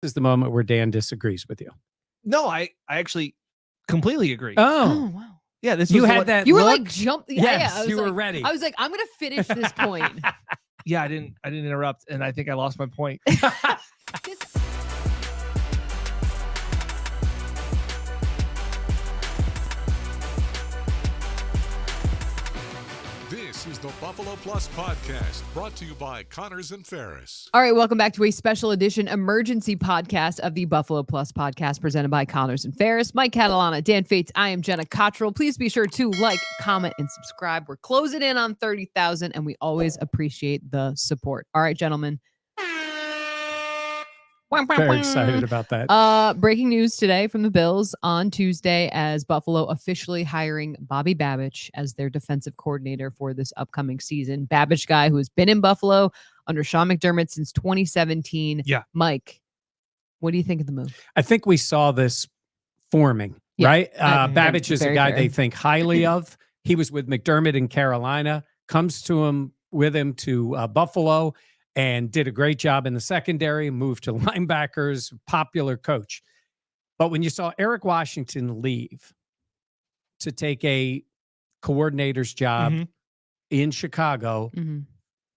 This is the moment where Dan disagrees with you. No, I actually completely agree. Oh, wow. Yeah, this you was had that. You were look? like jump. Yes, you were like, ready. I was like, I'm gonna finish this point. Yeah, I didn't interrupt, and I think I lost my point. This is the Buffalo Plus Podcast, brought to you by Connors and Ferris. All right, welcome back to a special edition emergency podcast of the Buffalo Plus Podcast, presented by Connors and Ferris. Mike Catalana, Dan Fetes, I am Jenna Cottrell. Please be sure to like, comment, and subscribe. We're closing in on 30,000, and we always appreciate the support. All right, gentlemen. Very excited about that. Breaking news today from the Bills on Tuesday, as Buffalo officially hiring Bobby Babich as their defensive coordinator for this upcoming season. Babich, guy who has been in Buffalo under Sean McDermott since 2017. Yeah. Mike, what do you think of the move? I think we saw this forming, right? Babich is a guy they think highly of. He was with McDermott in Carolina, comes with him to Buffalo, and did a great job in the secondary, moved to linebackers, popular coach. But when you saw Eric Washington leave to take a coordinator's job in Chicago,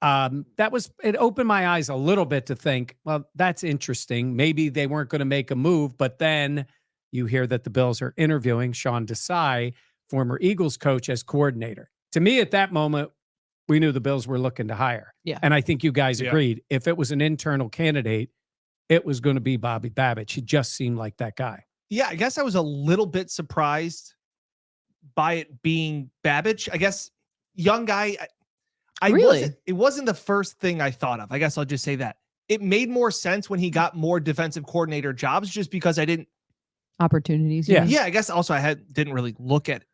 it opened my eyes a little bit to think, well, that's interesting. Maybe they weren't going to make a move, but then you hear that the Bills are interviewing Sean Desai, former Eagles coach, as coordinator. To me, at that moment, we knew the Bills were looking to hire. Yeah. And I think you guys agreed. If it was an internal candidate, it was going to be Bobby Babich. He just seemed like that guy. Yeah, I guess I was a little bit surprised by it being Babich. I guess young guy. It wasn't the first thing I thought of. I guess I'll just say that. It made more sense when he got more defensive coordinator jobs, just because I didn't. Opportunities. Yeah. I guess also I didn't really look at,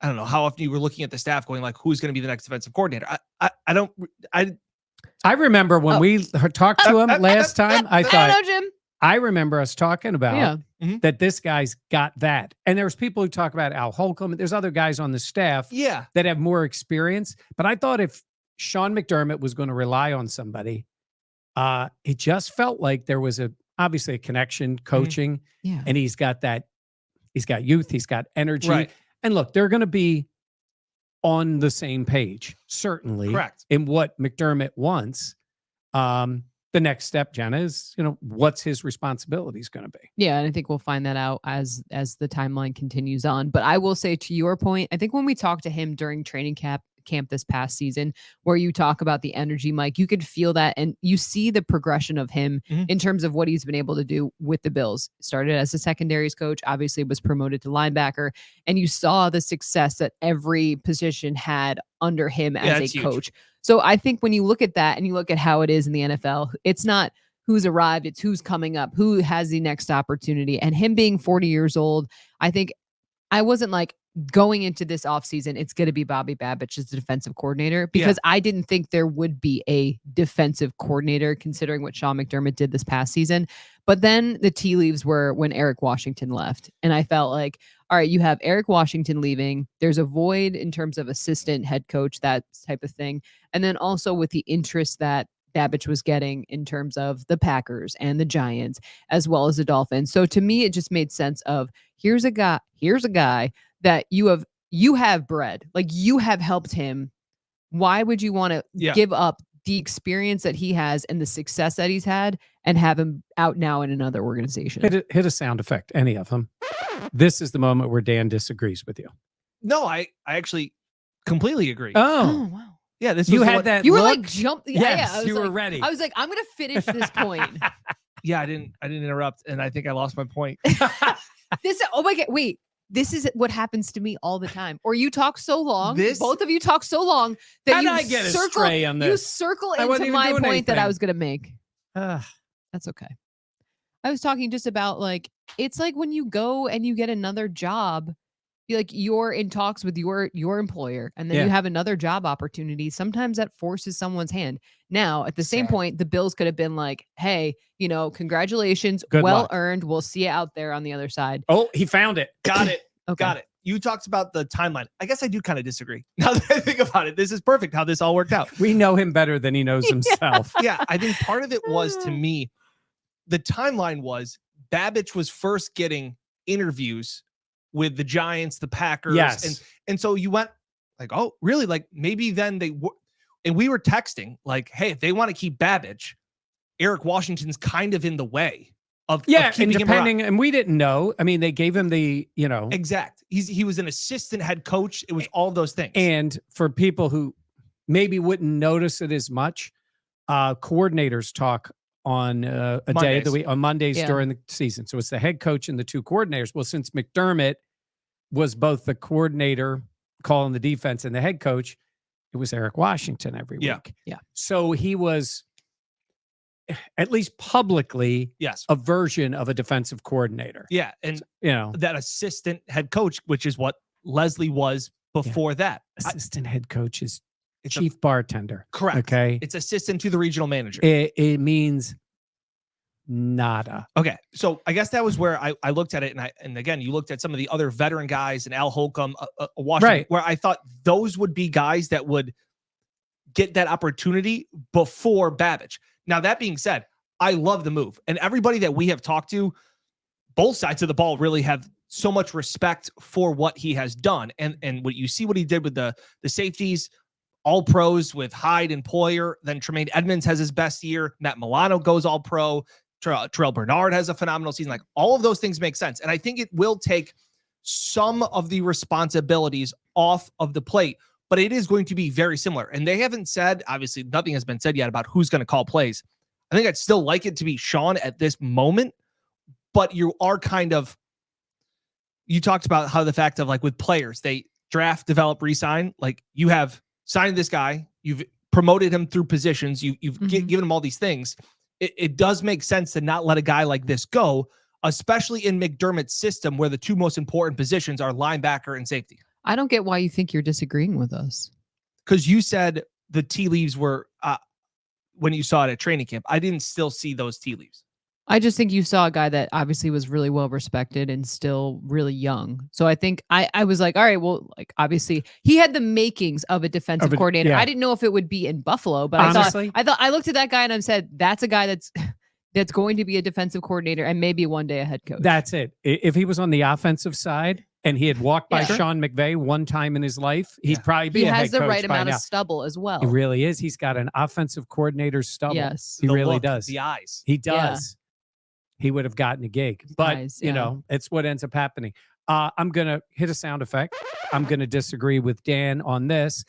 I don't know how often you were looking at the staff going like, who's going to be the next defensive coordinator? I remember when we talked to him last time, I thought, I don't know, Jim. I remember us talking about that this guy's got that. And there's people who talk about Al Holcomb. There's other guys on the staff that have more experience. But I thought if Sean McDermott was going to rely on somebody, it just felt like there was obviously a connection, coaching, and he's got youth, he's got energy. Right. And look, they're going to be on the same page, certainly. Correct. In what McDermott wants. The next step, Jenna, is, what's his responsibilities going to be? Yeah, and I think we'll find that out as the timeline continues on. But I will say, to your point, I think when we talked to him during training camp this past season, where you talk about the energy, Mike, you could feel that, and you see the progression of him in terms of what he's been able to do with the Bills. Started as a secondaries coach, obviously was promoted to linebacker, and you saw the success that every position had under him as a coach. So I think when you look at that and you look at how it is in the NFL, it's not who's arrived, it's who's coming up, who has the next opportunity. And him being 40 years old, I think I wasn't like, going into this offseason, it's going to be Bobby Babich as the defensive coordinator, because I didn't think there would be a defensive coordinator considering what Sean McDermott did this past season. But then the tea leaves were when Eric Washington left. And I felt like, all right, you have Eric Washington leaving. There's a void in terms of assistant head coach, that type of thing. And then also with the interest that Babich was getting in terms of the Packers and the Giants, as well as the Dolphins. So to me, it just made sense of here's a guy that you have bred, like you have helped him. Why would you want to give up the experience that he has and the success that he's had and have him out now in another organization? Hit a sound effect, any of them. This is the moment where Dan disagrees with you. No, I actually completely agree. Oh wow. Yeah, you were look? like jump. Yes, you were ready. I was like, I'm going to finish this point. Yeah, I didn't interrupt, and I think I lost my point. Oh my God, wait. This is what happens to me all the time. Or you talk so long, both of you talk so long that you circle into my point that I was going to make. That's okay. I was talking just about like, it's like when you go and you get another job, you're in talks with your employer, and then you have another job opportunity. Sometimes that forces someone's hand. Now, at the same point, the Bills could have been like, hey, congratulations. Good well luck. Earned. We'll see you out there on the other side. Oh, he found it. Got it. Okay. Got it. You talked about the timeline. I guess I do kind of disagree. Now that I think about it, this is perfect how this all worked out. We know him better than he knows himself. Yeah, I think part of it was, to me, the timeline was Babich was first getting interviews with the Giants, the Packers. Yes. And so you went like, oh, really? Like maybe then and we were texting like, hey, if they want to keep Babich, Eric Washington's kind of in the way of keeping and depending, him around. and we didn't know. I mean, they gave him the, exact. He was an assistant head coach. It was all those things. And for people who maybe wouldn't notice it as much, coordinators talk on a day of the week on Mondays during the season. So it's the head coach and the two coordinators. Well, since McDermott was both the coordinator calling the defense and the head coach, it was Eric Washington every week. Yeah. So he was, at least publicly, a version of a defensive coordinator. Yeah. And you that assistant head coach, which is what Leslie was before that. Assistant head coach is chief bartender. Correct. Okay. It's assistant to the regional manager. It means nada. Okay. So I guess that was where I looked at it. And again, you looked at some of the other veteran guys and Al Holcomb, Washington, where I thought those would be guys that would get that opportunity before Babich. Now, that being said, I love the move. And everybody that we have talked to, both sides of the ball really have so much respect for what he has done. And what you see what he did with the safeties, all pros with Hyde and Poyer. Then Tremaine Edmonds has his best year. Matt Milano goes all pro. Terrell Bernard has a phenomenal season. Like all of those things make sense. And I think it will take some of the responsibilities off of the plate, but it is going to be very similar. And they haven't said, obviously nothing has been said yet about who's going to call plays. I think I'd still like it to be Sean at this moment, but you are you talked about how the fact of like with players, they draft, develop, re-sign. Like you have signed this guy, you've promoted him through positions, you've given him all these things. It does make sense to not let a guy like this go, especially in McDermott's system where the two most important positions are linebacker and safety. I don't get why you think you're disagreeing with us. Because you said the tea leaves were when you saw it at training camp. I didn't still see those tea leaves. I just think you saw a guy that obviously was really well respected and still really young. So I think I was like, all right, well, like obviously he had the makings of a defensive coordinator. Yeah. I didn't know if it would be in Buffalo, but honestly, I looked at that guy and I said, that's a guy that's going to be a defensive coordinator and maybe one day a head coach. That's it. If he was on the offensive side and he had walked by Sean McVay one time in his life, he'd probably be a head coach. He has the right amount of stubble as well. He really is. He's got an offensive coordinator stubble. Yes. He really does. The eyes. He does. He would have gotten a gig, but it's what ends up happening. I'm going to hit a sound effect. I'm going to disagree with Dan on this.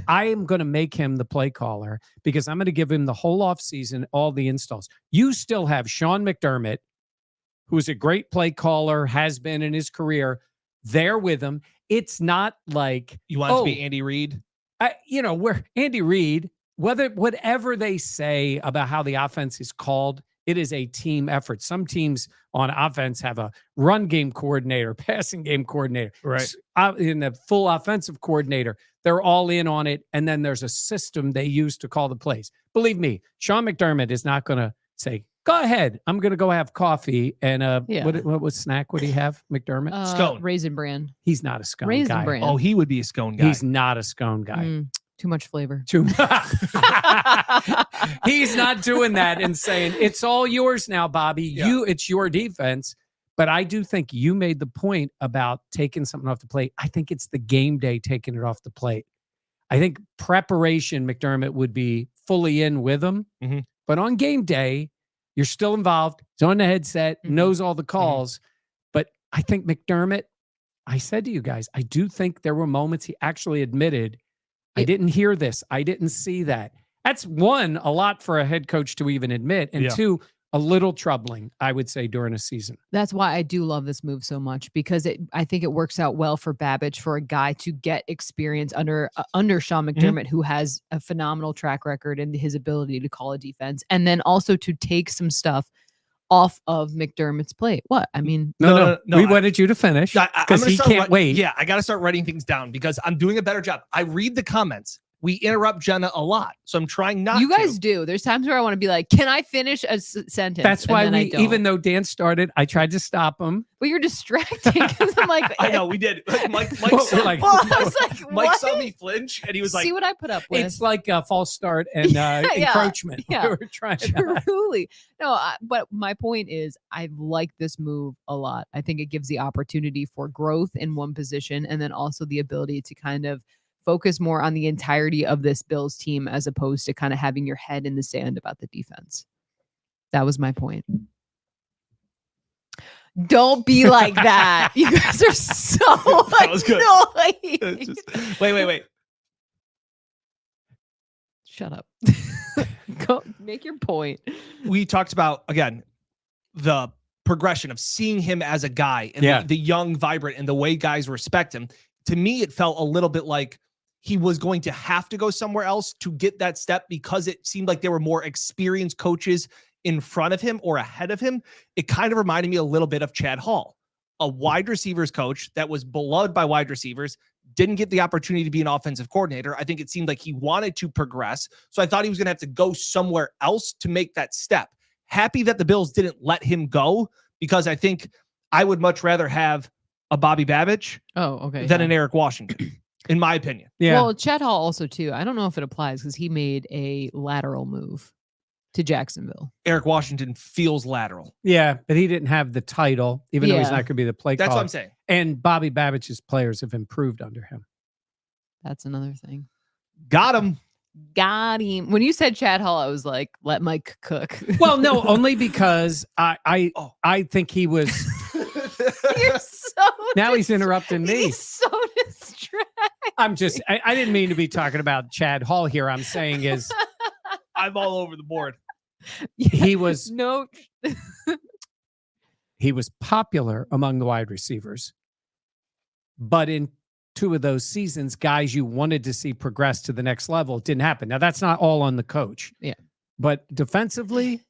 I am going to make him the play caller because I'm going to give him the whole offseason, all the installs. You still have Sean McDermott, who's a great play caller, has been in his career, there with him. It's not like you want it to be Andy Reid. Where Andy Reid, whatever they say about how the offense is called, it is a team effort. Some teams on offense have a run game coordinator, passing game coordinator, right? In the full offensive coordinator, they're all in on it. And then there's a system they use to call the plays. Believe me, Sean McDermott is not going to say, go ahead, I'm going to go have coffee. And what snack would he have, McDermott? Scone. Raisin Bran. He's not a scone Raisin guy. Bran. Oh, he would be a scone guy. He's not a scone guy. Too much flavor. He's not doing that and saying, it's all yours now, Bobby. Yeah. It's your defense. But I do think you made the point about taking something off the plate. I think it's the game day taking it off the plate. I think preparation, McDermott would be fully in with him. Mm-hmm. But on game day, you're still involved. He's on the headset, knows all the calls. Mm-hmm. But I think McDermott, I said to you guys, I do think there were moments he actually admitted, I didn't hear this. I didn't see that. That's one, a lot for a head coach to even admit. And two, a little troubling, I would say, during a season. That's why I do love this move so much, because I think it works out well for Babich, for a guy to get experience under Sean McDermott, who has a phenomenal track record in his ability to call a defense, and then also to take some stuff off of McDermott's plate. What? I mean, no. We wanted you to finish because he can't wait. Yeah, I got to start writing things down because I'm doing a better job. I read the comments we interrupt Jenna a lot. So I'm trying not to. You guys do. There's times where I want to be like, can I finish a sentence? That's why we, even though Dan started, I tried to stop him. Well, you're distracting because I'm like, I know we did. Mike Well, like, I was like, Mike what? saw me flinch and he was like, see what I put up with. It's like a false start and encroachment. yeah. We were trying Truly. No, but my point is I like this move a lot. I think it gives the opportunity for growth in one position and then also the ability to kind of focus more on the entirety of this Bills team as opposed to kind of having your head in the sand about the defense. That was my point. Don't be like that. You guys are so that was good. annoying. Wait. Shut up. Go make your point. We talked about, again, the progression of seeing him as a guy and the young, vibrant, and the way guys respect him. To me, it felt a little bit like he was going to have to go somewhere else to get that step because it seemed like there were more experienced coaches in front of him or ahead of him. It kind of reminded me a little bit of Chad Hall, a wide receivers coach that was beloved by wide receivers, didn't get the opportunity to be an offensive coordinator. I think it seemed like he wanted to progress. So I thought he was going to have to go somewhere else to make that step. Happy that the Bills didn't let him go because I think I would much rather have a Bobby Babich than an Eric Washington, in my opinion. Yeah. Well, Chad Hall also too. I don't know if it applies because he made a lateral move to Jacksonville. Eric Washington feels lateral. Yeah, but he didn't have the title, even though he's not going to be the play caller. That's what I'm saying. And Bobby Babich's players have improved under him. That's another thing. Got him. When you said Chad Hall, I was like, let Mike cook. Well, no, only because I think he was. You're so now he's interrupting me. He's so distracted. I'm just, I didn't mean to be talking about Chad Hall here. I'm saying is I'm all over the board. He was no. He was popular among the wide receivers, but in 2 of those seasons, guys you wanted to see progress to the next level didn't happen. Now that's not all on the coach. Yeah. But defensively,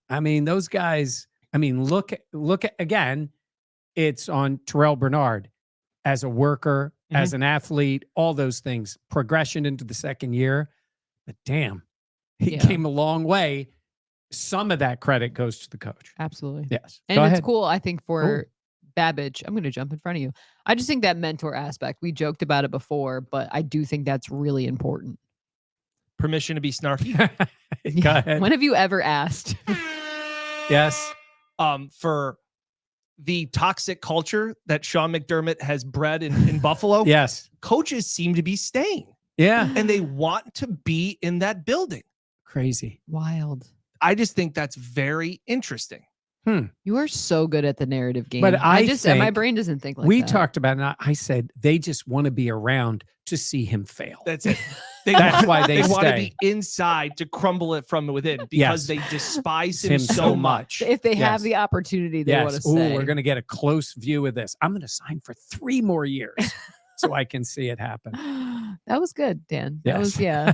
I mean, those guys, I mean, look at again, it's on Terrell Bernard as a worker, as an athlete, all those things, progression into the second year. But damn, he came a long way. Some of that credit goes to the coach. Absolutely. Yes. And it's cool, I think, for Babich. I'm going to jump in front of you. I just think that mentor aspect, we joked about it before, but I do think that's really important. Permission to be snarky. Go ahead. When have you ever asked? Yes. For the toxic culture that Sean McDermott has bred in Buffalo. Yes. Coaches seem to be staying. Yeah. And they want to be in that building. Crazy. Wild. I just think that's very interesting. You are so good at the narrative game. But I just think my brain doesn't think like we that. talked about it. And I said they just want to be around to see him fail. That's it. That's why they want to stay. be inside to crumble it from within because they despise him so much. If they have the opportunity, they want to stay. We're going to get a close view of this. I'm going to sign for 3 more years so I can see it happen. That was good, Dan. Yes. That was yeah.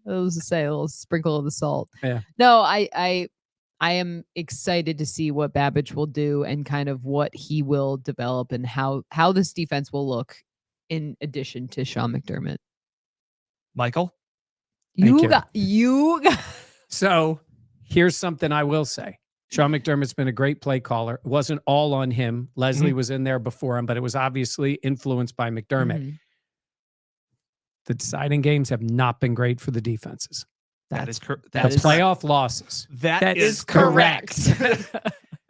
That was to say a little sprinkle of the salt. Yeah. No, I am excited to see what Babich will do and kind of what he will develop and how this defense will look in addition to Sean McDermott. Michael? You got. So here's something I will say. Sean McDermott's been a great play caller. It wasn't all on him. Leslie was in there before him, but it was obviously influenced by McDermott. The deciding games have not been great for the defenses. That is playoff losses. That is correct.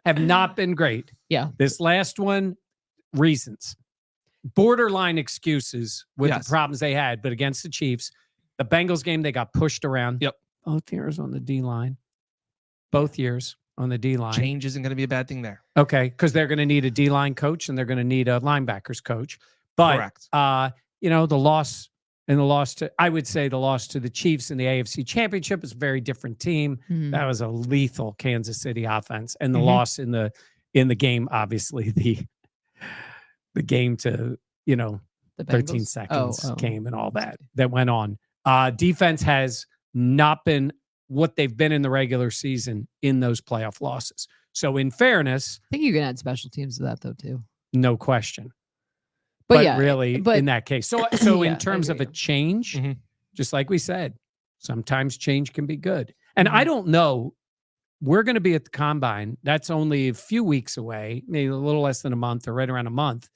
Have not been great. Yeah. This last one, reasons. Borderline excuses with the problems they had, but against the Chiefs, the Bengals game, they got pushed around. Yep. Both years on the D-line. Both years on the D-line. Change isn't going to be a bad thing there. Okay, because they're going to need a D-line coach and they're going to need a linebackers coach. But, correct. The loss to, I would say the loss to the Chiefs in the AFC Championship is a very different team. That was a lethal Kansas City offense. And the loss in the game, obviously, the game to, the 13 seconds game and all that went on. Defense has not been what they've been in the regular season in those playoff losses. So in fairness, I think you can add special teams to that though too. No question. But really, in that case. So Yeah, in terms of a change, Mhm. just like we said, sometimes change can be good. And I don't know. We're going to be at the combine. That's only a few weeks away, maybe a little less than a month or right around a month.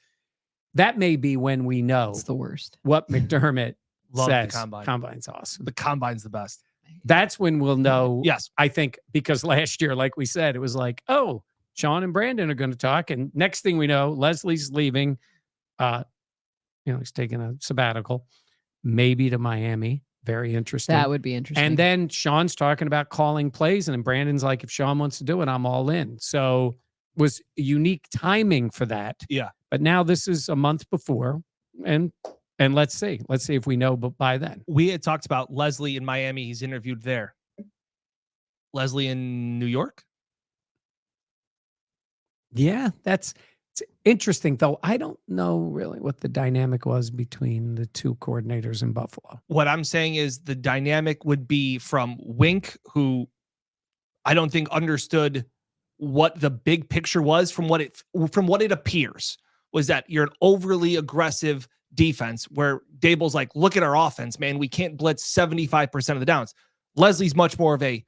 That may be when we know It's the worst. what McDermott Love says. the combine. Combine's awesome. The combine's the best. That's when we'll know. Yes. I think because last year, like we said, it was like, oh, Sean and Brandon are going to talk. And next thing we know, Leslie's leaving. He's taking a sabbatical, maybe to Miami. Very interesting. That would be interesting. And then Sean's talking about calling plays, and then Brandon's like, if Sean wants to do it, I'm all in. So it was unique timing for that. Yeah. But now this is a month before, and let's see if we know by then. We had talked about Leslie in Miami. He's interviewed there. Leslie in New York. Yeah, it's interesting, though. I don't know really what the dynamic was between the two coordinators in Buffalo. What I'm saying is the dynamic would be from Wink, who I don't think understood what the big picture was from what it appears was that you're an overly aggressive defense where Dable's like, look at our offense, man. We can't blitz 75% of the downs. Leslie's much more of a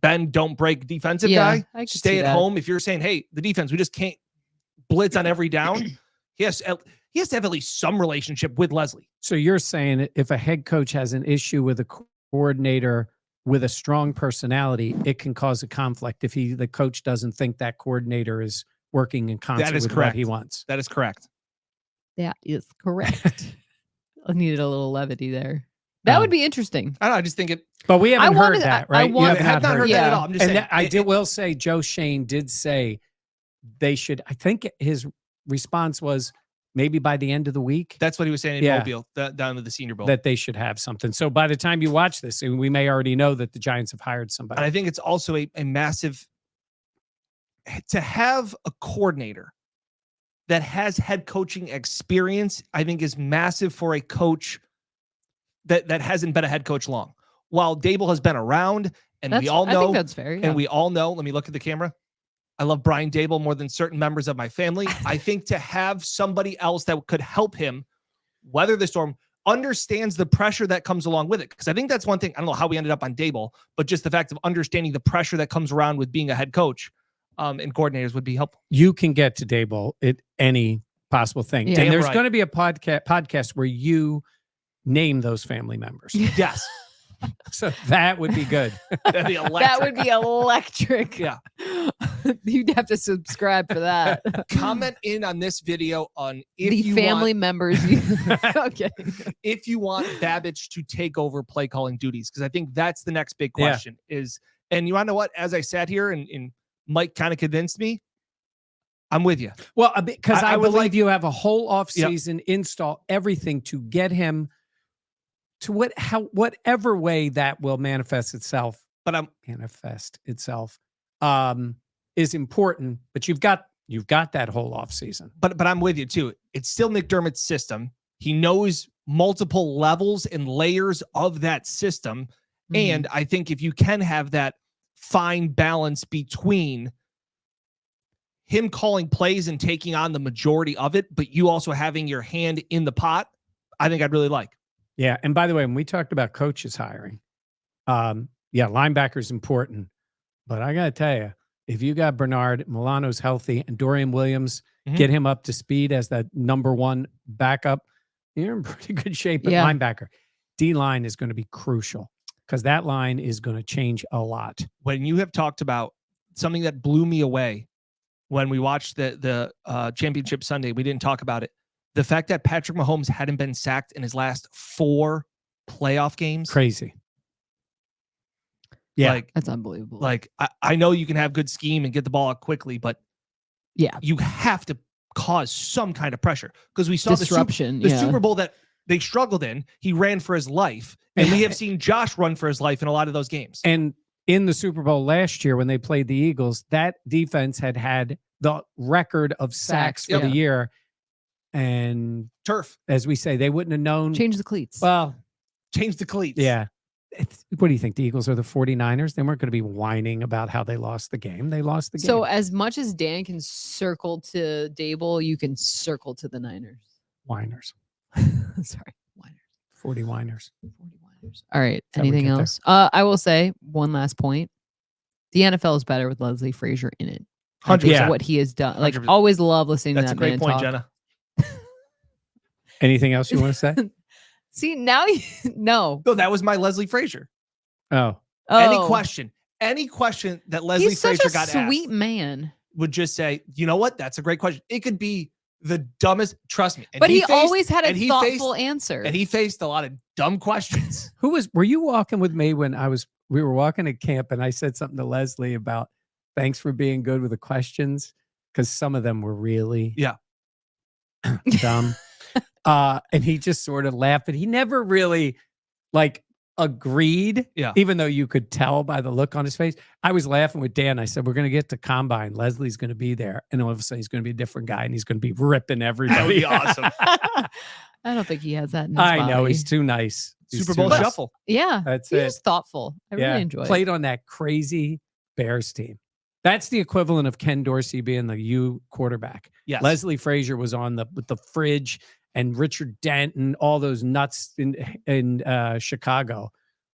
bend, don't break defensive guy. Stay at home. If you're saying, hey, the defense, we just can't blitz on every down. He has to have at least some relationship with Leslie. So you're saying if a head coach has an issue with a coordinator with a strong personality, it can cause a conflict if the coach doesn't think that coordinator is working in concert with what he wants. That is correct. That is correct. I needed a little levity there. That would be interesting. I don't know. I just think it. But we haven't heard that, right? I have not heard that at all. I'm just saying. I will say, Joe Shane did say they should. I think his response was maybe by the end of the week. That's what he was saying in Mobile, down to the Senior Bowl. That they should have something. So by the time you watch this, we may already know that the Giants have hired somebody. And I think it's also a massive to have a coordinator that has head coaching experience. I think is massive for a coach that hasn't been a head coach long. While Dable has been around, and we all know, I think that's fair. Yeah. And we all know. Let me look at the camera. I love Brian Dable more than certain members of my family. I think to have somebody else that could help him weather the storm, understands the pressure that comes along with it. Because I think that's one thing. I don't know how we ended up on Dable, but just the fact of understanding the pressure that comes around with being a head coach and coordinators would be helpful. You can get to Dable at any possible thing. Yeah. And there's going to be a podcast where you name those family members. Yes. So that would be good. That'd be electric. That would be electric. Yeah. You'd have to subscribe for that. Comment in on this video on if the you family want, members. Okay. If you want Babich to take over play calling duties, because I think that's the next big question is, and you want to know what? As I sat here and Mike kind of convinced me, I'm with you. Well, because I would believe you have a whole offseason install everything to get him to whatever way that will manifest itself. But is important. But you've got that whole offseason. But I'm with you too. It's still McDermott's system. He knows multiple levels and layers of that system. Mm-hmm. And I think if you can have that fine balance between him calling plays and taking on the majority of it, but you also having your hand in the pot, I think I'd really like. Yeah. And by the way, when we talked about coaches hiring, linebacker's important. But I got to tell you, if you got Bernard, Milano's healthy, and Dorian Williams, get him up to speed as the number one backup, you're in pretty good shape at linebacker. D-line is going to be crucial because that line is going to change a lot. When you have talked about something that blew me away when we watched the championship Sunday, we didn't talk about it. The fact that Patrick Mahomes hadn't been sacked in his last 4 playoff games. Crazy. Yeah. That's unbelievable. Like, I know you can have good scheme and get the ball out quickly, but you have to cause some kind of pressure because we saw disruption. The Super Bowl that they struggled in. He ran for his life, and we have seen Josh run for his life in a lot of those games. And in the Super Bowl last year when they played the Eagles, that defense had the record of sacks for the year. And turf, as we say, they wouldn't have known. Change the cleats. Well, change the cleats. Yeah. What do you think? The Eagles are the 49ers? They weren't going to be whining about how they lost the game. They lost the game. So as much as Dan can circle to Dable, you can circle to the Niners. Whiners. Sorry, whiners. 40 whiners. 40 whiners. All right. How we Anything get there? else? I will say one last point. The NFL is better with Leslie Frazier in it. 100%. Yeah. What he has done. Like, 100%. always love listening That's to a that great man point, talk. Jenna. Anything else you want to say? See, now no. No, that was my Leslie Frazier. Oh, Any Oh. question that Leslie He's Frazier such a got sweet asked man. would just say, you know what? That's a great question. It could be the dumbest, trust me. And But he faced- always had a and he thoughtful faced- answer. And he faced a lot of dumb questions. were you walking with me when we were walking at camp and I said something to Leslie about thanks for being good with the questions? Because some of them were really dumb. And he just sort of laughed, but he never really agreed. Yeah. Even though you could tell by the look on his face. I was laughing with Dan. I said, we're going to get to combine. Leslie's going to be there. And all of a sudden he's going to be a different guy and he's going to be ripping everybody. That would be awesome. I don't think he has that in his I know. body. He's too nice. He's Super too Bowl nice. shuffle. Yeah. That's He's it. just thoughtful. I really enjoy it. Played on that crazy Bears team. That's the equivalent of Ken Dorsey being the U quarterback. Yes. Leslie Frazier was on with the fridge and Richard Dent and all those nuts in Chicago.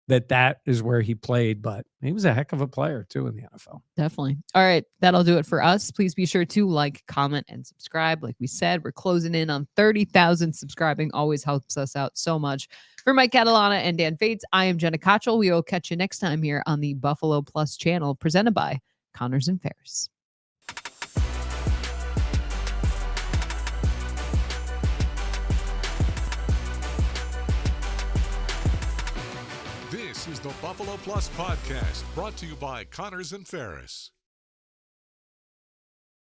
That is where he played, but he was a heck of a player too in the NFL. Definitely. All right. That'll do it for us. Please be sure to like, comment, and subscribe. Like we said, we're closing in on 30,000 subscribing. Always helps us out so much. For Mike Catalana and Dan Fetes, I am Jenna Cottrell. We will catch you next time here on the Buffalo Plus channel, presented by Connors and Ferris. This is the Buffalo Plus podcast, brought to you by Connors and Ferris.